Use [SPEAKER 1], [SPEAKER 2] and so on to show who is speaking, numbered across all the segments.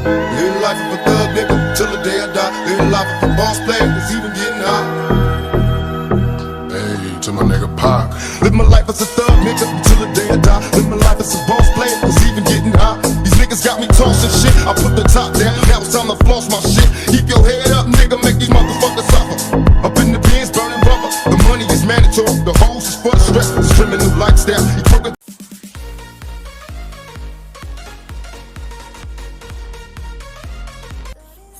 [SPEAKER 1] Live the life of a thug nigga till the day I die. Live the life of a boss player, it's even getting hot. Hey, to my nigga Pac. Live my life as a thug nigga till the day I die. Live my life as a boss player, it's even getting hot. These niggas got me tossing shit, I put the top down. Now it's time to floss my shit. Keep your head up, nigga, make these motherfuckers suffer. Up in the bins, burning rubber. The money is mandatory, the hose is for the stress. Streaming new lifestyle, you crooked.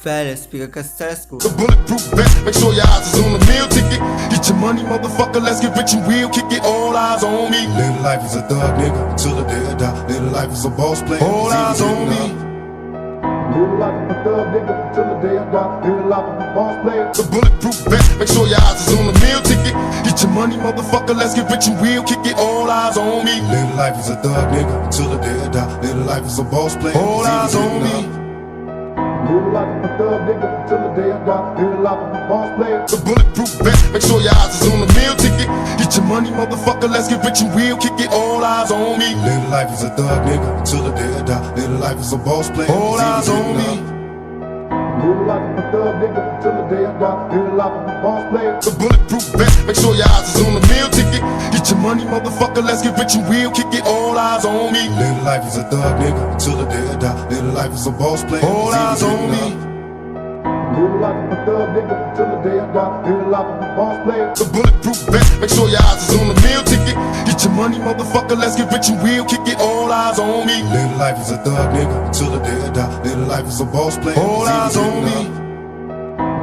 [SPEAKER 2] Fellas, fica com essa escuta.
[SPEAKER 1] The bulletproof vest, make sure your eyes is on the meal ticket. Get your money, motherfucker, let's get rich and real. Kick it, all eyes on me. Live life as a thug nigga till the day I die. Live life as a boss player, all eyes on me. Live life as a thug nigga till the day I die. Live life as a boss player. The bulletproof vest, make sure your eyes is on the meal ticket. Get your money, motherfucker, let's get rich and real. Kick it, all eyes on me. Live life as a thug nigga till the day I die. Live life as a boss player, all eyes on me. Live life of a thug nigga till the day I die. Live life of a boss player. The bulletproof vest, make sure your eyes is on the meal ticket. Get your money, motherfucker, let's get rich and real. Kick it, all eyes on me. Live life as a thug nigga till the day I die. Live life as a boss player, all eyes on me. Live life of a thug nigga till the day I die. Live life of a boss player. The bulletproof vest, make sure your eyes is on the meal ticket. Get your money, motherfucker, let's get rich and real. Kick it, all eyes on me. Live life as a thug nigga till the day I die. Live life as a boss player, all eyes on me. Live life of a thug nigga till the day I die. Live life of a boss player. The bulletproof vest, make sure your eyes is on the meal ticket. Get your money, motherfucker, let's get rich and real. Kick it, all eyes on me. Live life as a thug nigga till the day I die. Live life as a boss player, all eyes on me.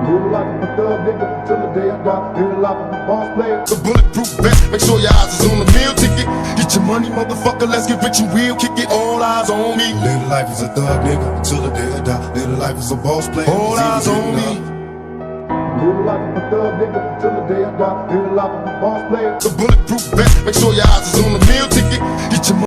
[SPEAKER 1] Live life of a thug nigga till the day I die. Live life of a boss player. The bulletproof vest, make sure your eyes is on the meal ticket. Get your money, motherfucker, let's get rich and real. Kick it, all eyes on me. Live life as a thug nigga till the day I die. Live life as a boss player, all eyes on me. Live life of a thug nigga till the day I die. Live life of a boss player. The bulletproof vest, make sure your eyes is on the meal ticket. Get your